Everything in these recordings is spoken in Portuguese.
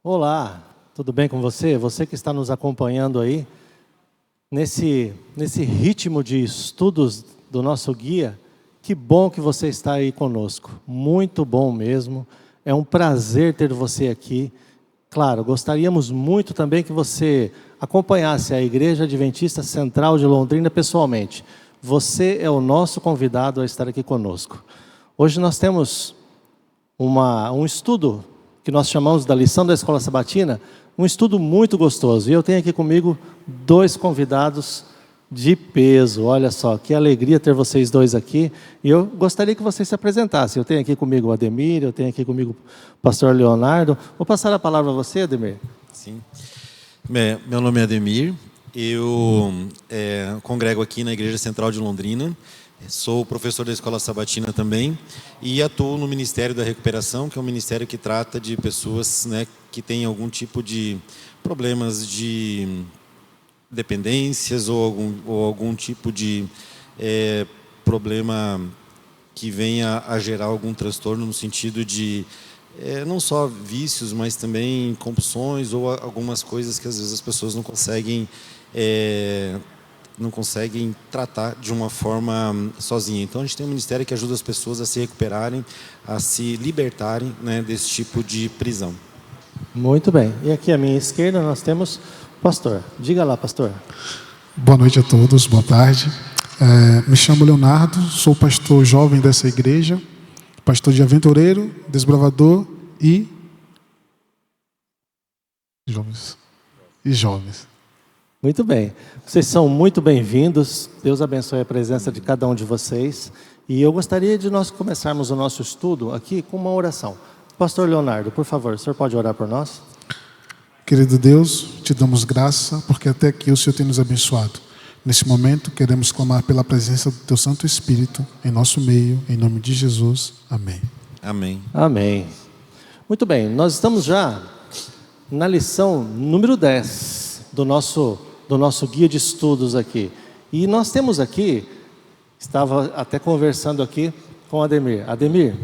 Olá, tudo bem com você? Você que está nos acompanhando aí, nesse ritmo de estudos do nosso guia, que bom que você está aí conosco, muito bom mesmo, é um prazer ter você aqui. Claro, gostaríamos muito também que você acompanhasse a Igreja Adventista Central de Londrina pessoalmente. Você é o nosso convidado a estar aqui conosco. Hoje nós temos um estudo que nós chamamos da lição da Escola Sabatina, um estudo muito gostoso. E eu tenho aqui comigo dois convidados de peso. Olha só, que alegria ter vocês dois aqui. E eu gostaria que vocês se apresentassem. Eu tenho aqui comigo o Ademir, eu tenho aqui comigo o pastor Leonardo. Vou passar a palavra a você, Ademir. Sim. Meu nome é Ademir, eu congrego aqui na Igreja Central de Londrina. Sou professor da Escola Sabatina também e atuo no Ministério da Recuperação, que é um ministério que trata de pessoas, né, que têm algum tipo de problemas de dependências ou algum tipo de problema que venha a gerar algum transtorno no sentido de não só vícios, mas também compulsões ou algumas coisas que às vezes as pessoas não conseguem tratar de uma forma sozinha. Então a gente tem um ministério que ajuda as pessoas a se recuperarem, a se libertarem, né, desse tipo de prisão. Muito bem. E aqui à minha esquerda nós temos o pastor. Diga lá, pastor. Boa noite a todos, boa tarde. Me chamo Leonardo, sou pastor jovem dessa igreja, pastor de aventureiro, desbravador e jovens. Muito bem. Vocês são muito bem-vindos. Deus abençoe a presença de cada um de vocês. E eu gostaria de nós começarmos o nosso estudo aqui com uma oração. Pastor Leonardo, por favor, o senhor pode orar por nós? Querido Deus, te damos graça porque até aqui o Senhor tem nos abençoado. Nesse momento, queremos clamar pela presença do Teu Santo Espírito em nosso meio, em nome de Jesus. Amém. Amém. Amém. Muito bem, nós estamos já na lição número 10 do nosso guia de estudos aqui. E nós temos aqui, estava até conversando aqui com o Ademir. Ademir,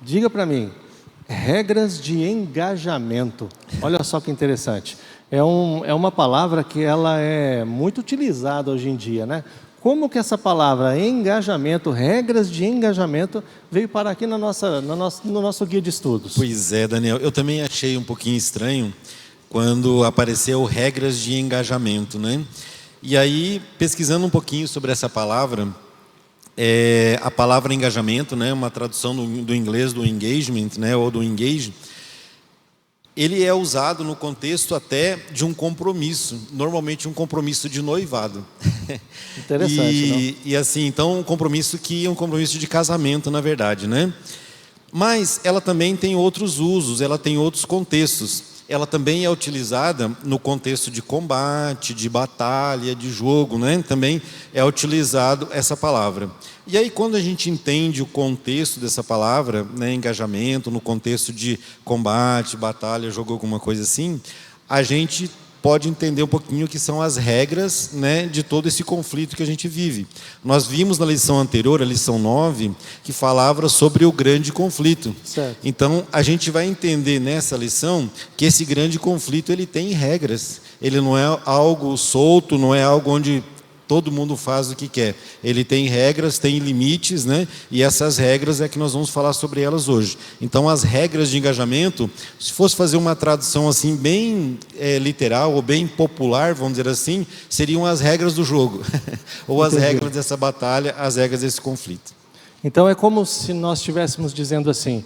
diga para mim, regras de engajamento. Olha só que interessante. É uma palavra que ela é muito utilizada hoje em dia, né? Como que essa palavra engajamento, regras de engajamento, veio parar aqui no nosso guia de estudos? Pois é, Daniel, eu também achei um pouquinho estranho quando apareceu regras de engajamento, né? E aí, pesquisando um pouquinho sobre essa palavra, a palavra engajamento, né, uma tradução do inglês do engagement, né, ou do engage, ele é usado no contexto até de um compromisso, normalmente um compromisso de noivado. Interessante, e assim, então um compromisso de casamento, na verdade, né? Mas ela também tem outros usos, ela tem outros contextos. Ela também é utilizada no contexto de combate, de batalha, de jogo, né? Também é utilizado essa palavra. E aí, quando a gente entende o contexto dessa palavra, né, engajamento, no contexto de combate, batalha, jogo, alguma coisa assim, a gente pode entender um pouquinho o que são as regras, né, de todo esse conflito que a gente vive. Nós vimos na lição anterior, a lição 9, que falava sobre o grande conflito. Certo. Então, a gente vai entender nessa lição que esse grande conflito ele tem regras. Ele não é algo solto, não é algo onde todo mundo faz o que quer. Ele tem regras, tem limites, né? E essas regras é que nós vamos falar sobre elas hoje. Então, as regras de engajamento, se fosse fazer uma tradução assim bem literal ou bem popular, vamos dizer assim, seriam as regras do jogo. Ou as regras dessa batalha, as regras desse conflito. Então é como se nós estivéssemos dizendo assim,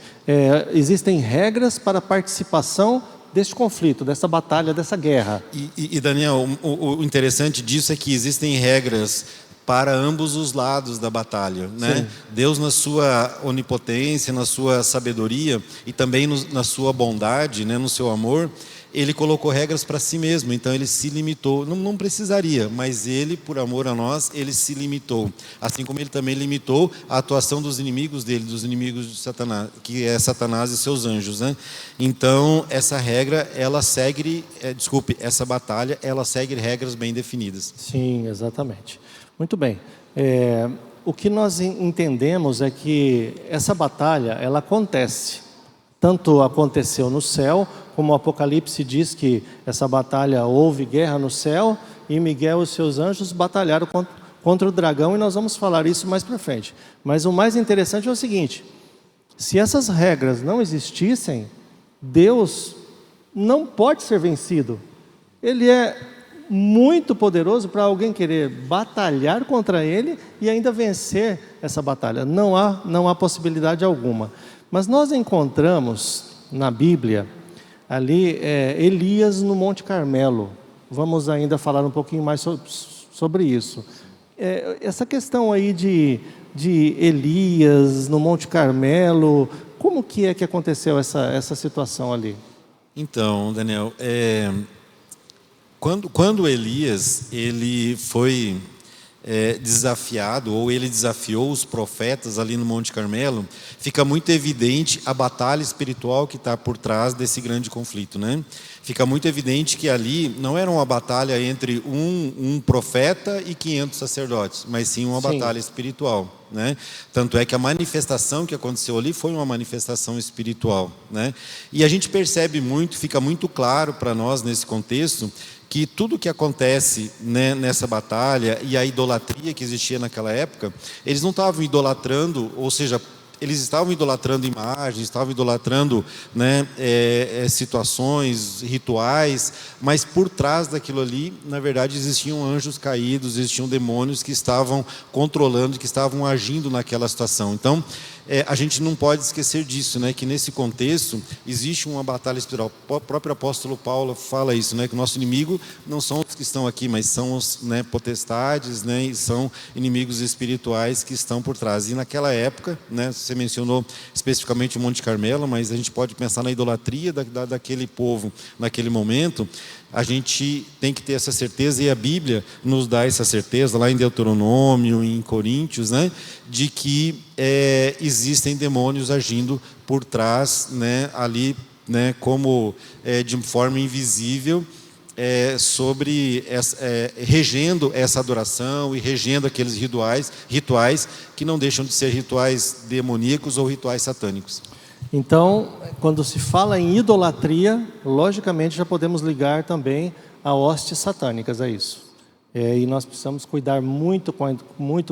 existem regras para a participação desse conflito, dessa batalha, dessa guerra. E Daniel, o interessante disso é que existem regras para ambos os lados da batalha, né? Sim. Deus, na sua onipotência, na sua sabedoria e também na sua bondade, né, no seu amor, ele colocou regras para si mesmo. Então ele se limitou, não precisaria, mas ele, por amor a nós, ele se limitou. Assim como ele também limitou a atuação dos inimigos dele, dos inimigos de Satanás, que é Satanás e seus anjos, né? Então essa regra, ela segue, essa batalha, ela segue regras bem definidas. Sim, exatamente. Muito bem. O que nós entendemos é que essa batalha, ela acontece tanto aconteceu no céu, como o Apocalipse diz que essa batalha, houve guerra no céu, e Miguel e os seus anjos batalharam contra o dragão, e nós vamos falar isso mais para frente. Mas o mais interessante é o seguinte: se essas regras não existissem, Deus não pode ser vencido. Ele é muito poderoso para alguém querer batalhar contra ele e ainda vencer essa batalha. Não há possibilidade alguma. Mas nós encontramos na Bíblia ali Elias no Monte Carmelo. Vamos ainda falar um pouquinho mais sobre isso. Essa questão aí de Elias no Monte Carmelo, como que aconteceu essa situação ali? Então, Daniel, quando Elias ele foi desafiado, ou ele desafiou os profetas ali no Monte Carmelo, fica muito evidente a batalha espiritual que está por trás desse grande conflito, né? Fica muito evidente que ali não era uma batalha entre um profeta e 500 sacerdotes, mas sim uma batalha espiritual, né? Tanto é que a manifestação que aconteceu ali foi uma manifestação espiritual, né? E a gente percebe muito, fica muito claro para nós nesse contexto, que tudo que acontece, né, nessa batalha e a idolatria que existia naquela época, eles não estavam idolatrando, ou seja, eles estavam idolatrando imagens, estavam idolatrando, né, situações, rituais, mas por trás daquilo ali, na verdade, existiam anjos caídos, existiam demônios que estavam controlando, que estavam agindo naquela situação. Então, a gente não pode esquecer disso, né, que nesse contexto existe uma batalha espiritual. O próprio apóstolo Paulo fala isso, né, que o nosso inimigo não são os que estão aqui, mas são os, né, potestades, né, e são inimigos espirituais que estão por trás. E naquela época, né, você mencionou especificamente o Monte Carmelo, mas a gente pode pensar na idolatria daquele povo naquele momento. A gente tem que ter essa certeza, e a Bíblia nos dá essa certeza, lá em Deuteronômio, em Coríntios, né, de que existem demônios agindo por trás, né, ali, né, como de forma invisível, regendo essa adoração e regendo aqueles rituais que não deixam de ser rituais demoníacos ou rituais satânicos. Então, quando se fala em idolatria, logicamente já podemos ligar também a hostes satânicas a isso. E nós precisamos cuidar muito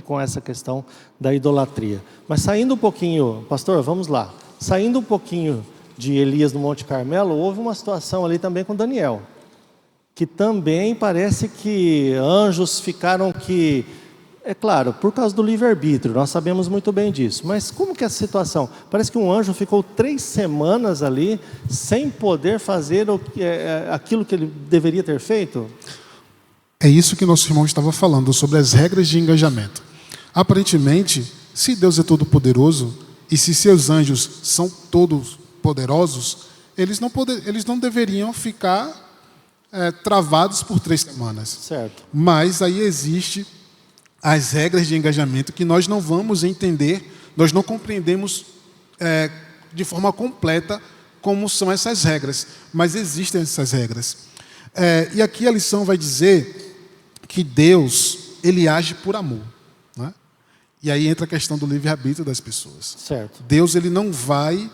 com essa questão da idolatria. Mas saindo um pouquinho, pastor, vamos lá. Saindo um pouquinho de Elias no Monte Carmelo, houve uma situação ali também com Daniel, que também parece que anjos ficaram que... É claro, por causa do livre-arbítrio, nós sabemos muito bem disso. Mas como que é essa situação? Parece que um anjo ficou 3 semanas ali, sem poder fazer aquilo que ele deveria ter feito? É isso que nosso irmão estava falando, sobre as regras de engajamento. Aparentemente, se Deus é todo poderoso, e se seus anjos são todos poderosos, eles não deveriam ficar travados por 3 semanas. Certo. Mas aí existe as regras de engajamento que nós não vamos entender, nós não compreendemos de forma completa como são essas regras, mas existem essas regras. E aqui a lição vai dizer que Deus, ele age por amor, né? E aí entra a questão do livre-arbítrio das pessoas. Certo. Deus, ele não vai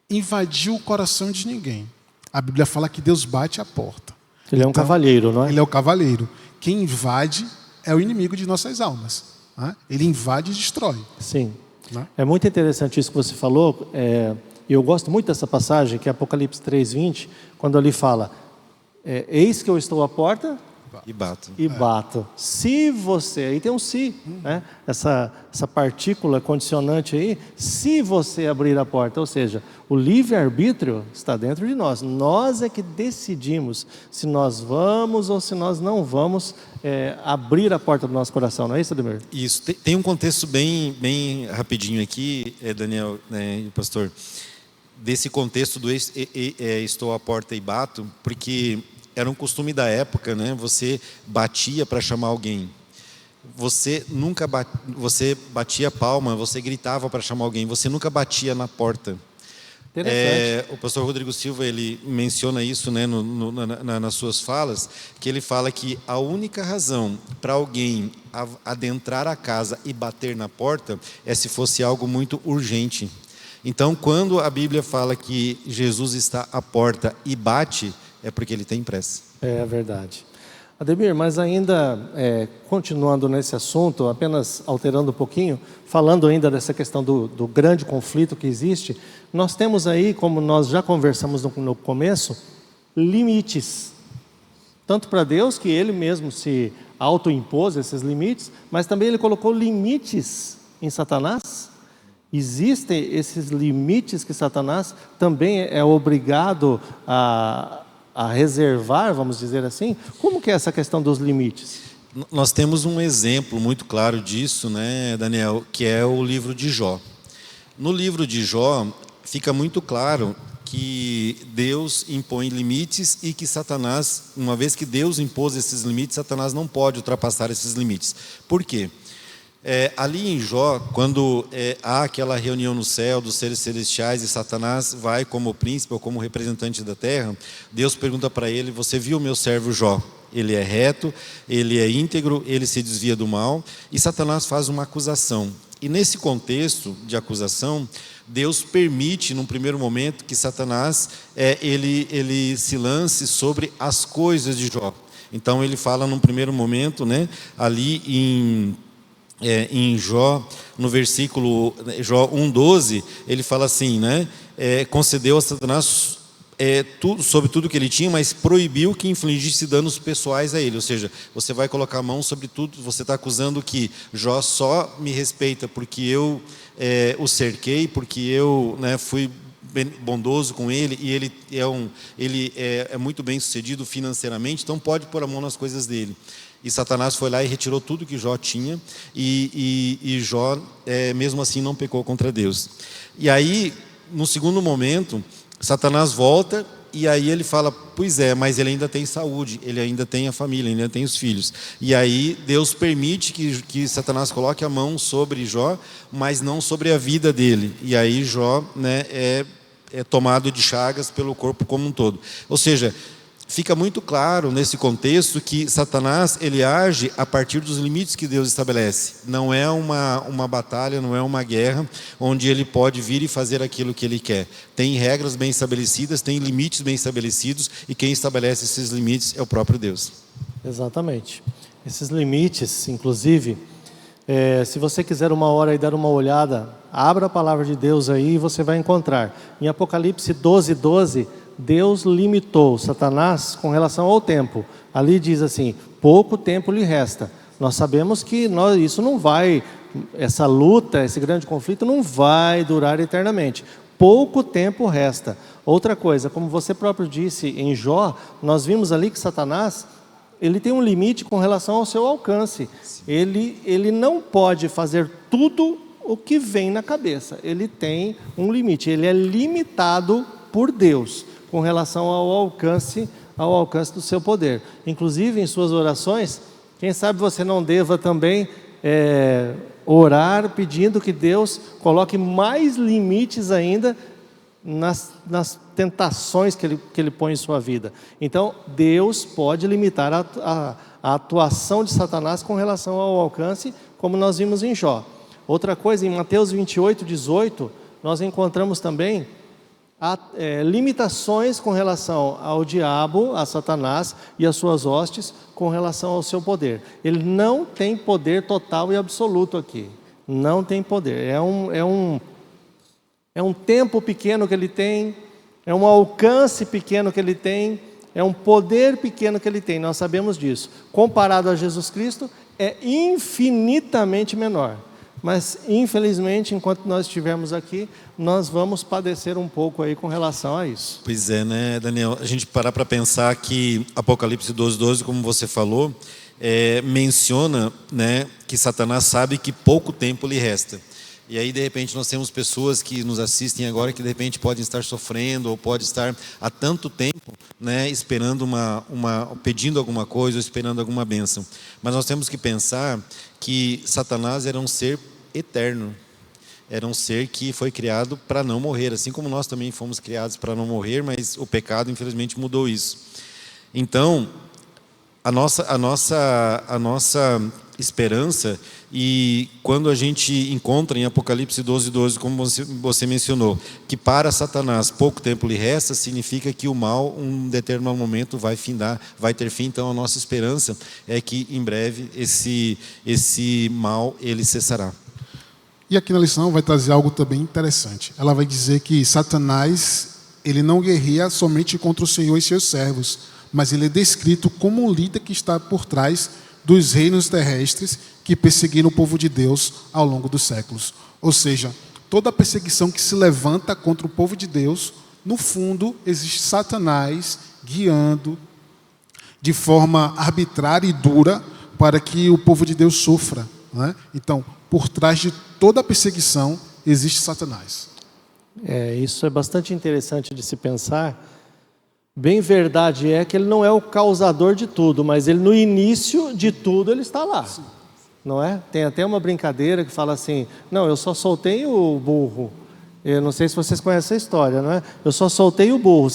invadir o coração de ninguém. A Bíblia fala que Deus bate a porta. Ele é um cavalheiro, não é? Ele é o cavalheiro. Quem invade é o inimigo de nossas almas, né? Ele invade e destrói. Sim. Né? É muito interessante isso que você falou. Eu gosto muito dessa passagem, que é Apocalipse 3:20, quando ali fala: eis que eu estou à porta E bato. Se você, aí tem um se, né? Essa partícula condicionante aí, se você abrir a porta, ou seja, o livre-arbítrio está dentro de nós. Nós é que decidimos se nós vamos ou se nós não vamos abrir a porta do nosso coração, não é isso, Ademir? Isso, tem um contexto bem rapidinho aqui, Daniel, né, pastor, desse contexto do estou à porta e bato, porque era um costume da época, né? Você batia para chamar alguém. Você batia palma, você gritava para chamar alguém. Você nunca batia na porta. O pastor Rodrigo Silva, ele menciona isso, né, nas suas falas, que ele fala que a única razão para alguém adentrar a casa e bater na porta é se fosse algo muito urgente. Então, quando a Bíblia fala que Jesus está à porta e bate, é porque ele tem pressa. É verdade. Ademir, mas ainda continuando nesse assunto, apenas alterando um pouquinho, falando ainda dessa questão do grande conflito que existe, nós temos aí, como nós já conversamos no começo, limites. Tanto para Deus, que Ele mesmo se autoimpôs esses limites, mas também Ele colocou limites em Satanás. Existem esses limites que Satanás também é obrigado a reservar, vamos dizer assim. Como que é essa questão dos limites? Nós temos um exemplo muito claro disso, né, Daniel, que é o livro de Jó. No livro de Jó, fica muito claro que Deus impõe limites e que Satanás, uma vez que Deus impôs esses limites, Satanás não pode ultrapassar esses limites. Por quê? Ali em Jó, quando há aquela reunião no céu dos seres celestiais e Satanás vai como príncipe ou como representante da terra, Deus pergunta para ele: você viu o meu servo Jó? Ele é reto, ele é íntegro, ele se desvia do mal. E Satanás faz uma acusação. E nesse contexto de acusação, Deus permite, num primeiro momento, que Satanás ele se lance sobre as coisas de Jó. Então ele fala num primeiro momento, né, ali em Jó, no versículo Jó 1,12, ele fala assim, né, concedeu a Satanás sobre tudo que ele tinha, mas proibiu que infligisse danos pessoais a ele. Ou seja, você vai colocar a mão sobre tudo, você está acusando que Jó só me respeita porque eu o cerquei, porque eu, né, fui bondoso com ele, e ele é muito bem sucedido financeiramente, então pode pôr a mão nas coisas dele. E Satanás foi lá e retirou tudo que Jó tinha, e Jó, mesmo assim, não pecou contra Deus. E aí, no segundo momento, Satanás volta, e aí ele fala: pois é, mas ele ainda tem saúde, ele ainda tem a família, ele ainda tem os filhos. E aí Deus permite que Satanás coloque a mão sobre Jó, mas não sobre a vida dele. E aí Jó, né, é tomado de chagas pelo corpo como um todo. Ou seja, fica muito claro nesse contexto que Satanás, ele age a partir dos limites que Deus estabelece. Não é uma batalha, não é uma guerra onde ele pode vir e fazer aquilo que ele quer. Tem regras bem estabelecidas, tem limites bem estabelecidos, e quem estabelece esses limites é o próprio Deus. Exatamente. Esses limites, inclusive, se você quiser uma hora e dar uma olhada, abra a palavra de Deus aí e você vai encontrar. Em Apocalipse 12:12, Deus limitou Satanás com relação ao tempo. Ali diz assim: pouco tempo lhe resta. Nós sabemos que isso não vai, essa luta, esse grande conflito não vai durar eternamente. Pouco tempo resta. Outra coisa, como você próprio disse em Jó, nós vimos ali que Satanás, ele tem um limite com relação ao seu alcance. Ele não pode fazer tudo o que vem na cabeça. Ele tem um limite, ele é limitado por Deus com relação ao alcance do seu poder. Inclusive, em suas orações, quem sabe você não deva também orar pedindo que Deus coloque mais limites ainda nas tentações que ele põe em sua vida. Então, Deus pode limitar a atuação de Satanás com relação ao alcance, como nós vimos em Jó. Outra coisa, em Mateus 28:18, nós encontramos também limitações com relação ao diabo, a Satanás e as suas hostes, com relação ao seu poder. Ele não tem poder total e absoluto aqui. Não tem poder. É um tempo pequeno que ele tem, é um alcance pequeno que ele tem, é um poder pequeno que ele tem. Nós sabemos disso. Comparado a Jesus Cristo, é infinitamente menor. Mas, infelizmente, enquanto nós estivermos aqui, nós vamos padecer um pouco aí com relação a isso. Pois é, né, Daniel? A gente parar para pensar que Apocalipse 12:12, como você falou, menciona, né, que Satanás sabe que pouco tempo lhe resta. E aí, de repente, nós temos pessoas que nos assistem agora que, de repente, podem estar sofrendo ou pode estar há tanto tempo, né, esperando pedindo alguma coisa ou esperando alguma bênção. Mas nós temos que pensar que Satanás era um ser eterno. Era um ser que foi criado para não morrer, assim como nós também fomos criados para não morrer, mas o pecado, infelizmente, mudou isso. Então, a nossa esperança, e quando a gente encontra em Apocalipse 12:12, como você mencionou, que para Satanás pouco tempo lhe resta, significa que o mal, um determinado momento, vai findar, vai ter fim. Então a nossa esperança é que em breve esse mal ele cessará. E aqui na lição vai trazer algo também interessante. Ela vai dizer que Satanás, ele não guerreia somente contra o Senhor e seus servos, mas ele é descrito como um líder que está por trás dos reinos terrestres que perseguiram o povo de Deus ao longo dos séculos. Ou seja, toda perseguição que se levanta contra o povo de Deus, no fundo, existe Satanás guiando de forma arbitrária e dura para que o povo de Deus sofra, né? Então, por trás de toda perseguição, existe Satanás. Isso é bastante interessante de se pensar. Bem verdade é que ele não é o causador de tudo, mas ele no início de tudo ele está lá. Sim. Não é? Tem até uma brincadeira que fala assim: não, eu só soltei o burro. Eu não sei se vocês conhecem a história, não é? Eu só soltei o burro.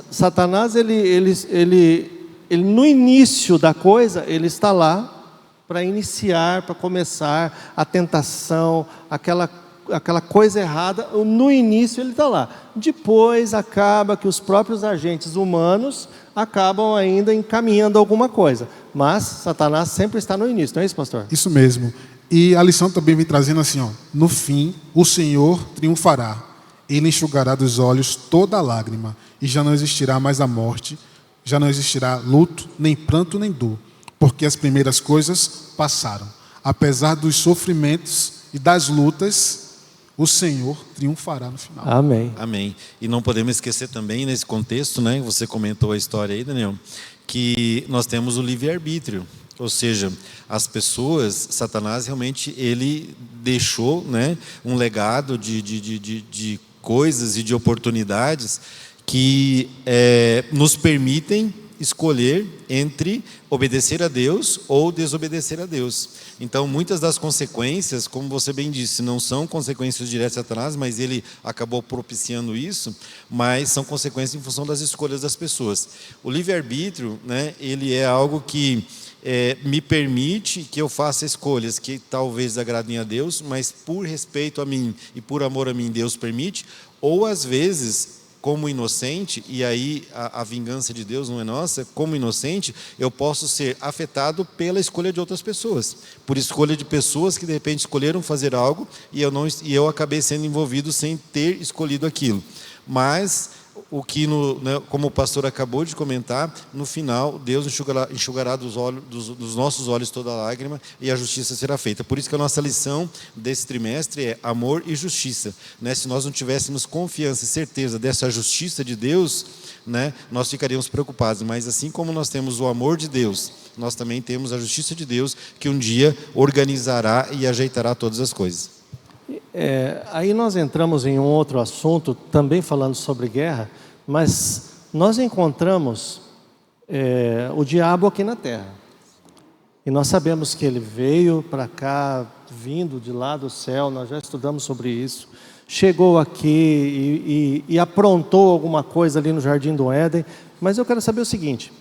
Satanás, ele no início da coisa, ele está lá para iniciar, para começar a tentação, aquela coisa errada. No início ele está lá. Depois acaba que os próprios agentes humanos acabam ainda encaminhando alguma coisa. Mas Satanás sempre está no início, não é isso, pastor? Isso mesmo. E a lição também vem trazendo assim, ó: no fim, o Senhor triunfará. Ele enxugará dos olhos toda lágrima, e já não existirá mais a morte, já não existirá luto, nem pranto, nem dor, porque as primeiras coisas passaram. Apesar dos sofrimentos e das lutas, o Senhor triunfará no final. Amém. Amém. E não podemos esquecer também, nesse contexto, né, você comentou a história aí, Daniel, que nós temos o livre-arbítrio. Ou seja, as pessoas, Satanás realmente ele deixou, né, um legado de coisas e de oportunidades que nos permitem escolher entre obedecer a Deus ou desobedecer a Deus. Então, muitas das consequências, como você bem disse, não são consequências diretas de Satanás, mas ele acabou propiciando isso, mas são consequências em função das escolhas das pessoas. O livre-arbítrio, né, ele é algo que me permite que eu faça escolhas que talvez agradem a Deus, mas por respeito a mim e por amor a mim, Deus permite, ou às vezes, como inocente, e aí a vingança de Deus não é nossa, como inocente, eu posso ser afetado pela escolha de outras pessoas, por escolha de pessoas que de repente escolheram fazer algo e eu acabei sendo envolvido sem ter escolhido aquilo. Mas o que, como o pastor acabou de comentar, no final, Deus enxugará dos nossos olhos toda lágrima e a justiça será feita. Por isso que a nossa lição desse trimestre é amor e justiça. Né? Se nós não tivéssemos confiança e certeza dessa justiça de Deus, né, nós ficaríamos preocupados. Mas assim como nós temos o amor de Deus, nós também temos a justiça de Deus, que um dia organizará e ajeitará todas as coisas. Aí nós entramos em um outro assunto, também falando sobre guerra, mas nós encontramos o diabo aqui na terra. E nós sabemos que ele veio para cá, vindo de lá do céu, nós já estudamos sobre isso. Chegou aqui e aprontou alguma coisa ali no Jardim do Éden. Mas eu quero saber o seguinte: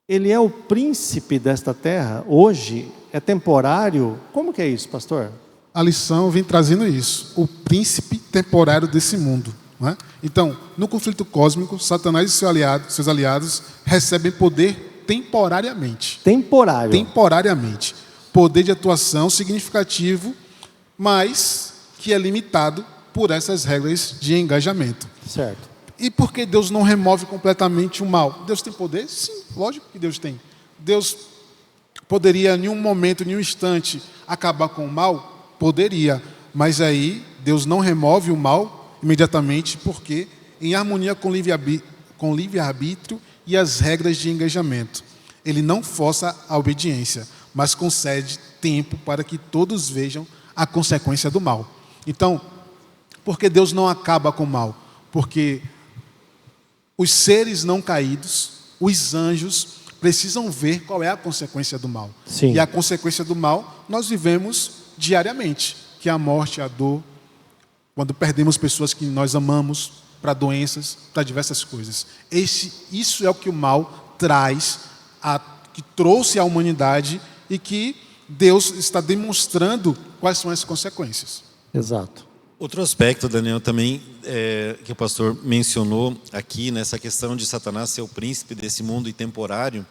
ele é o príncipe desta terra, hoje, é temporário? Como que é isso, pastor? A lição vem trazendo isso, o príncipe temporário desse mundo, não é? Então, no conflito cósmico, Satanás e seus aliados recebem poder temporariamente. Temporariamente. Poder de atuação significativo, mas que é limitado por essas regras de engajamento. Certo. E por que Deus não remove completamente o mal? Deus tem poder? Sim, lógico que Deus tem. Deus poderia, em um momento, em um instante, acabar com o mal? Poderia, mas aí Deus não remove o mal imediatamente, porque em harmonia com o livre-arbítrio e as regras de engajamento. Ele não força a obediência, mas concede tempo para que todos vejam a consequência do mal. Então, por que Deus não acaba com o mal? Porque os seres não caídos, os anjos, precisam ver qual é a consequência do mal. Sim. E a consequência do mal nós vivemos diariamente, que é a morte, a dor, quando perdemos pessoas que nós amamos para doenças, para diversas coisas. Isso é o que o mal traz, que trouxe à humanidade e que Deus está demonstrando quais são as consequências. Exato. Outro aspecto, Daniel, também que o pastor mencionou aqui, nessa questão de Satanás ser o príncipe desse mundo e temporário,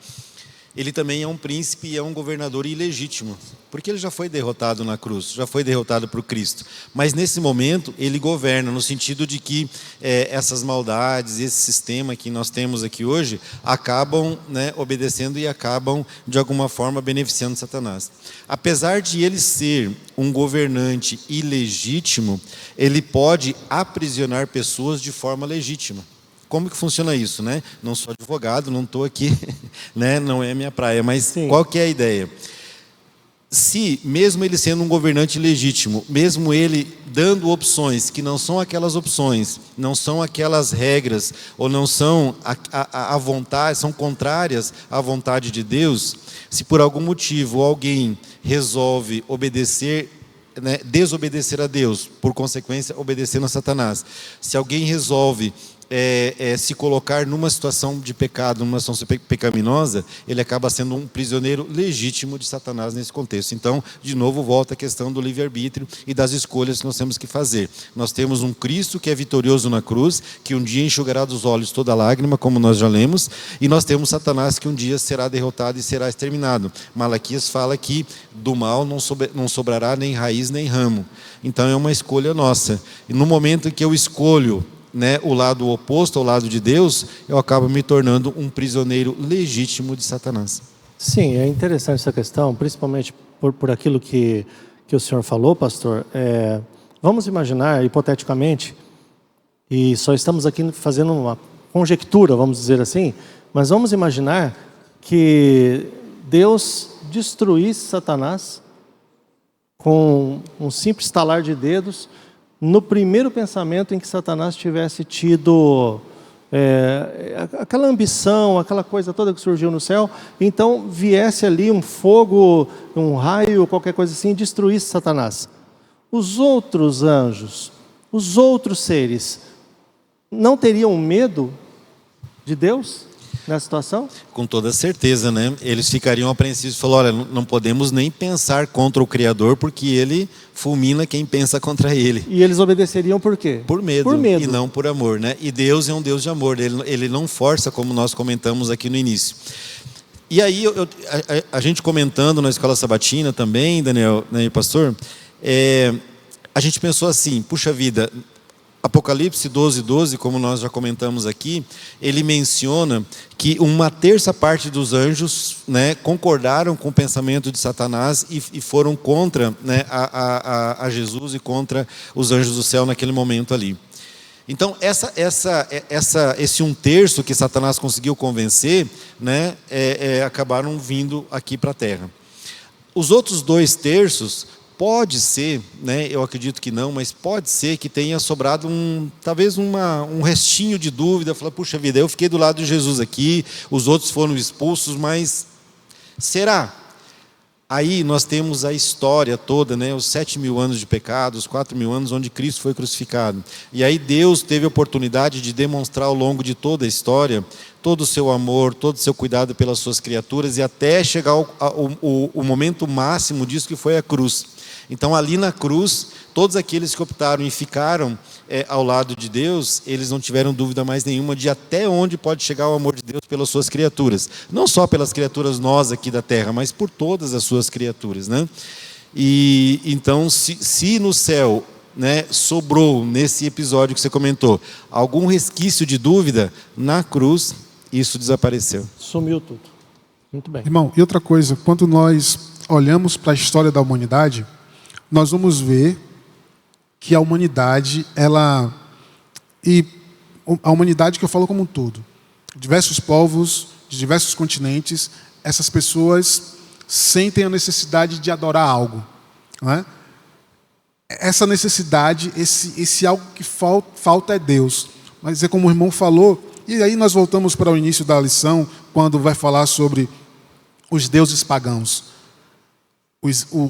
ele também é um príncipe e é um governador ilegítimo, porque ele já foi derrotado na cruz, já foi derrotado por Cristo. Mas nesse momento ele governa, no sentido de que essas maldades, esse sistema que nós temos aqui hoje, acabam, né, obedecendo e acabam de alguma forma beneficiando Satanás. Apesar de ele ser um governante ilegítimo, ele pode aprisionar pessoas de forma legítima. Como que funciona isso, né? Não sou advogado, não estou aqui, né? Não é minha praia, mas Sim. Qual que é a ideia? Se, mesmo ele sendo um governante legítimo, mesmo ele dando opções que não são aquelas opções, não são aquelas regras, ou não são a vontade, são contrárias à vontade de Deus, se por algum motivo alguém resolve obedecer, né, desobedecer a Deus, por consequência, obedecendo a Satanás, se alguém resolve se colocar numa situação de pecado, numa situação pecaminosa, ele acaba sendo um prisioneiro legítimo de Satanás nesse contexto. Então, de novo, volta a questão do livre-arbítrio e das escolhas que nós temos que fazer. Nós temos um Cristo que é vitorioso na cruz, que um dia enxugará dos olhos toda lágrima, como nós já lemos, e nós temos Satanás que um dia será derrotado e será exterminado. Malaquias fala que do mal não sobrará nem raiz nem ramo. Então, é uma escolha nossa. E no momento em que eu escolho, né, o lado oposto ao lado de Deus, eu acabo me tornando um prisioneiro legítimo de Satanás. Sim, é interessante essa questão, principalmente por aquilo que o senhor falou, pastor. Vamos imaginar, hipoteticamente, e só estamos aqui fazendo uma conjectura, vamos dizer assim, mas vamos imaginar que Deus destruísse Satanás com um simples estalar de dedos, no primeiro pensamento em que Satanás tivesse tido aquela ambição, aquela coisa toda que surgiu no céu, então viesse ali um fogo, um raio, qualquer coisa assim, e destruísse Satanás. Os outros anjos, os outros seres, não teriam medo de Deus nessa situação? Com toda certeza, né? Eles ficariam apreensivos e falaram, olha, não podemos nem pensar contra o Criador, porque ele fulmina quem pensa contra ele. E eles obedeceriam por quê? Por medo, Por medo. E não por amor, né? E Deus é um Deus de amor, ele não força, como nós comentamos aqui no início. E aí, a gente comentando na escola sabatina também, Daniel, né, pastor, a gente pensou assim, puxa vida, Apocalipse 12:12, como nós já comentamos aqui, ele menciona que uma terça parte dos anjos, né, concordaram com o pensamento de Satanás e foram contra, né, a Jesus e contra os anjos do céu naquele momento ali. Então, esse 1/3 que Satanás conseguiu convencer, né, acabaram vindo aqui para a terra. Os outros 2/3, pode ser, né, eu acredito que não, mas pode ser que tenha sobrado talvez um restinho de dúvida, falar, puxa vida, eu fiquei do lado de Jesus aqui, os outros foram expulsos, mas será? Aí nós temos a história toda, né, os 7.000 anos de pecado, os 4.000 anos onde Cristo foi crucificado. E aí Deus teve a oportunidade de demonstrar ao longo de toda a história todo o seu amor, todo o seu cuidado pelas suas criaturas e até chegar o momento máximo disso, que foi a cruz. Então ali na cruz, todos aqueles que optaram e ficaram ao lado de Deus, eles não tiveram dúvida mais nenhuma de até onde pode chegar o amor de Deus pelas suas criaturas. Não só pelas criaturas nós aqui da terra, mas por todas as suas criaturas, né? E então, se no céu, né, sobrou nesse episódio que você comentou algum resquício de dúvida, na cruz isso desapareceu. Sumiu tudo. Muito bem. Irmão, e outra coisa, quando nós olhamos para a história da humanidade, nós vamos ver que a humanidade, a humanidade que eu falo como um todo, diversos povos, de diversos continentes, essas pessoas sentem a necessidade de adorar algo, não é? Essa necessidade, esse algo que falta é Deus. Mas é como o irmão falou, e aí nós voltamos para o início da lição, quando vai falar sobre os deuses pagãos.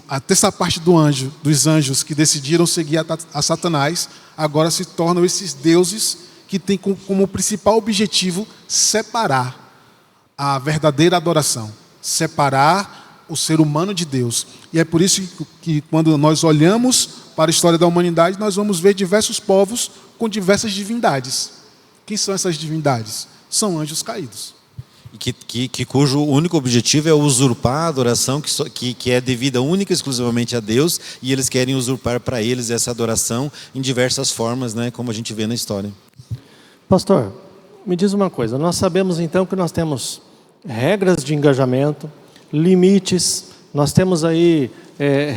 A terça parte dos anjos que decidiram seguir a Satanás, agora se tornam esses deuses que têm como principal objetivo separar a verdadeira adoração, separar o ser humano de Deus. E é por isso que quando nós olhamos para a história da humanidade, nós vamos ver diversos povos com diversas divindades. Quem são essas divindades? São anjos caídos. Cujo único objetivo é usurpar a adoração que é devida única e exclusivamente a Deus, e eles querem usurpar para eles essa adoração em diversas formas, né, como a gente vê na história. Pastor, me diz uma coisa, nós sabemos então que nós temos regras de engajamento, limites, nós temos aí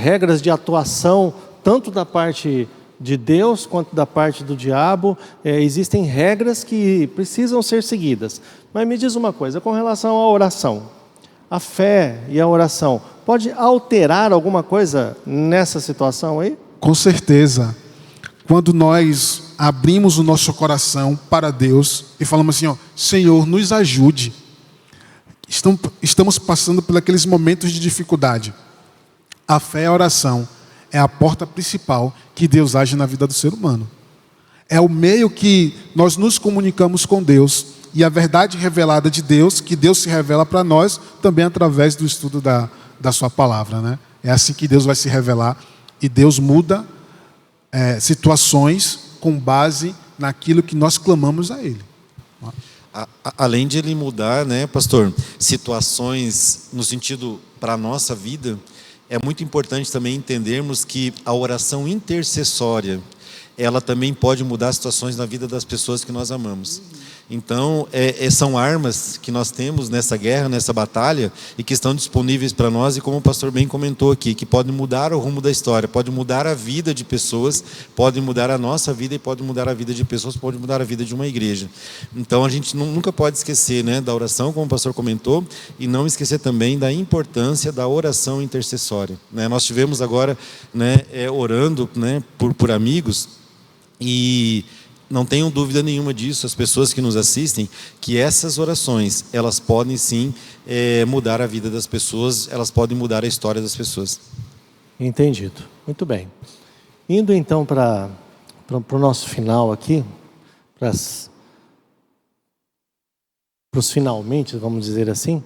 regras de atuação, tanto da parte de Deus quanto da parte do diabo. Existem regras que precisam ser seguidas. Mas me diz uma coisa, com relação à oração, a fé e a oração, pode alterar alguma coisa nessa situação aí? Com certeza. Quando nós abrimos o nosso coração para Deus e falamos assim, Senhor, nos ajude. Estamos passando por aqueles momentos de dificuldade. A fé e a oração é a porta principal que Deus age na vida do ser humano. É o meio que nós nos comunicamos com Deus. E a verdade revelada de Deus, que Deus se revela para nós, também através do estudo da sua palavra, né? É assim que Deus vai se revelar. E Deus muda situações com base naquilo que nós clamamos a Ele. Além de Ele mudar, né, pastor, situações no sentido para a nossa vida, é muito importante também entendermos que a oração intercessória, ela também pode mudar situações na vida das pessoas que nós amamos. Então, são armas que nós temos nessa guerra, nessa batalha, e que estão disponíveis para nós, e como o pastor bem comentou aqui, que podem mudar o rumo da história, pode mudar a vida de pessoas, pode mudar a nossa vida, e pode mudar a vida de pessoas, pode mudar a vida de uma igreja. Então, a gente nunca pode esquecer, né, da oração, como o pastor comentou, e não esquecer também da importância da oração intercessória, né? Nós tivemos agora, né, orando, né, por amigos, e não tenham dúvida nenhuma disso, as pessoas que nos assistem, que essas orações, elas podem sim mudar a vida das pessoas, elas podem mudar a história das pessoas. Entendido. Muito bem. Indo então para o nosso final aqui, para os finalmente, vamos dizer assim.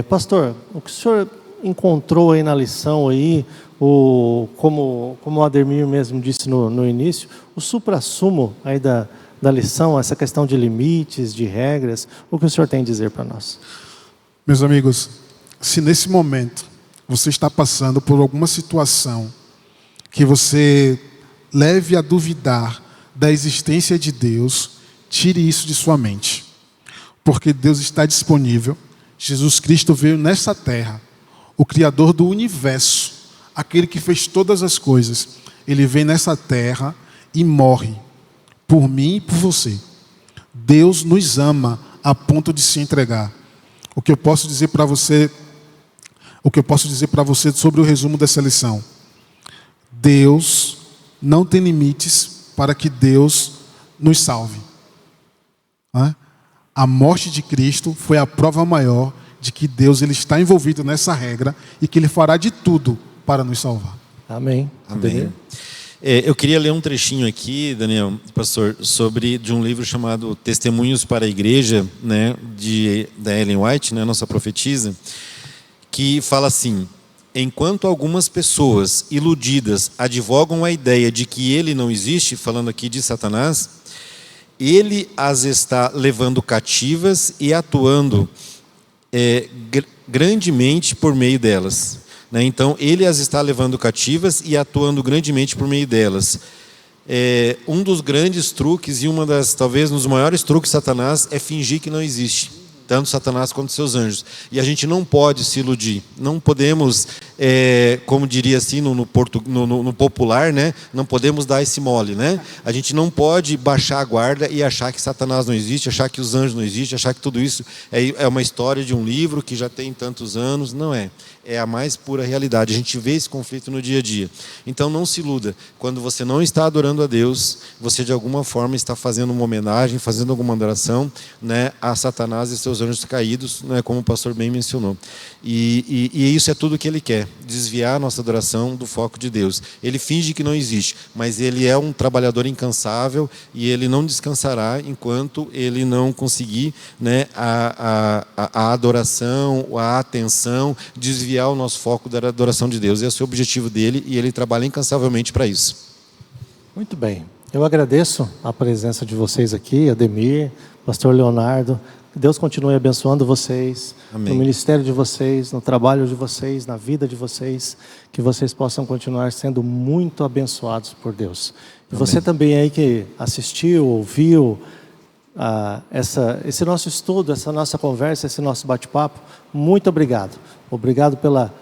Pastor, o que o senhor encontrou aí na lição aí, como o Ademir mesmo disse no início, o suprassumo aí da lição, essa questão de limites, de regras, o que o senhor tem a dizer para nós? Meus amigos, se nesse momento você está passando por alguma situação que você leve a duvidar da existência de Deus, tire isso de sua mente, porque Deus está disponível. Jesus Cristo veio nessa terra, o Criador do universo, aquele que fez todas as coisas. Ele vem nessa terra e morre por mim e por você. Deus nos ama a ponto de se entregar. O que eu posso dizer para você sobre o resumo dessa lição? Deus não tem limites para que Deus nos salve. A morte de Cristo foi a prova maior de que Deus ele está envolvido nessa regra e que Ele fará de tudo para nos salvar. Amém. Amém. Eu queria ler um trechinho aqui, Daniel, pastor, de um livro chamado Testemunhos para a Igreja, né, da Ellen White, né, nossa profetisa, que fala assim: enquanto algumas pessoas iludidas advogam a ideia de que ele não existe, falando aqui de Satanás, ele as está levando cativas e atuando grandemente por meio delas. Então, ele as está levando cativas e atuando grandemente por meio delas. Um dos grandes truques e talvez um dos maiores truques de Satanás é fingir que não existe, tanto Satanás quanto seus anjos. E a gente não pode se iludir, não podemos, como diria assim no popular, né? Não podemos dar esse mole, né? A gente não pode baixar a guarda e achar que Satanás não existe, achar que os anjos não existem, achar que tudo isso é uma história de um livro que já tem tantos anos. Não é. É a mais pura realidade. A gente vê esse conflito no dia a dia. Então não se iluda. Quando você não está adorando a Deus, você de alguma forma está fazendo uma homenagem, fazendo alguma adoração, né, a Satanás e seus anjos caídos, né, como o pastor bem mencionou. E isso é tudo que ele quer. quer desviar a nossa adoração do foco de Deus. Ele finge que não existe, mas ele é um trabalhador incansável e ele não descansará enquanto ele não conseguir, né, a adoração, a atenção, desviar o nosso foco da adoração de Deus. Esse é o objetivo dele e ele trabalha incansavelmente para isso. Muito bem. Eu agradeço a presença de vocês aqui, Ademir, pastor Leonardo. Que Deus continue abençoando vocês, Amém. no ministério de vocês, no trabalho de vocês, na vida de vocês, que vocês possam continuar sendo muito abençoados por Deus. E você também aí que assistiu, ouviu esse nosso estudo, essa nossa conversa, esse nosso bate-papo, muito obrigado. Obrigado pela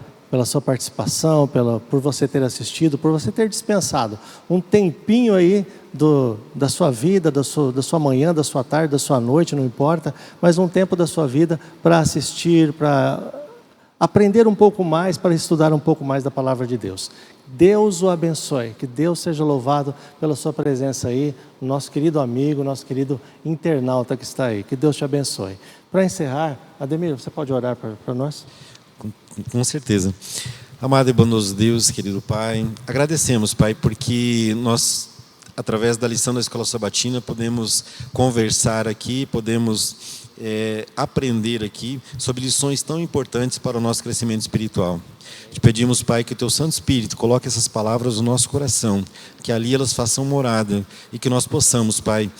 sua participação, por você ter assistido, por você ter dispensado um tempinho aí da sua vida, da sua manhã, da sua tarde, da sua noite, não importa, mas um tempo da sua vida para assistir, para aprender um pouco mais, para estudar um pouco mais da palavra de Deus. Deus o abençoe, que Deus seja louvado pela sua presença aí, nosso querido amigo, nosso querido internauta que está aí, que Deus te abençoe. Para encerrar, Ademir, você pode orar para nós? Com certeza. Amado e bondoso Deus, querido Pai, agradecemos, Pai, porque nós, através da lição da Escola Sabatina, podemos conversar aqui, podemos aprender aqui sobre lições tão importantes para o nosso crescimento espiritual. Te pedimos, Pai, que o Teu Santo Espírito coloque essas palavras no nosso coração, que ali elas façam morada e que nós possamos, Pai,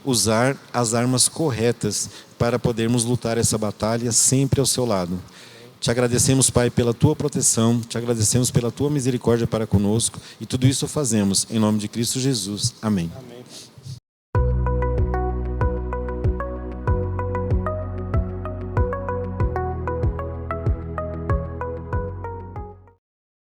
usar as armas corretas para podermos lutar essa batalha sempre ao Seu lado. Te agradecemos, Pai, pela Tua proteção, te agradecemos pela Tua misericórdia para conosco e tudo isso fazemos em nome de Cristo Jesus. Amém.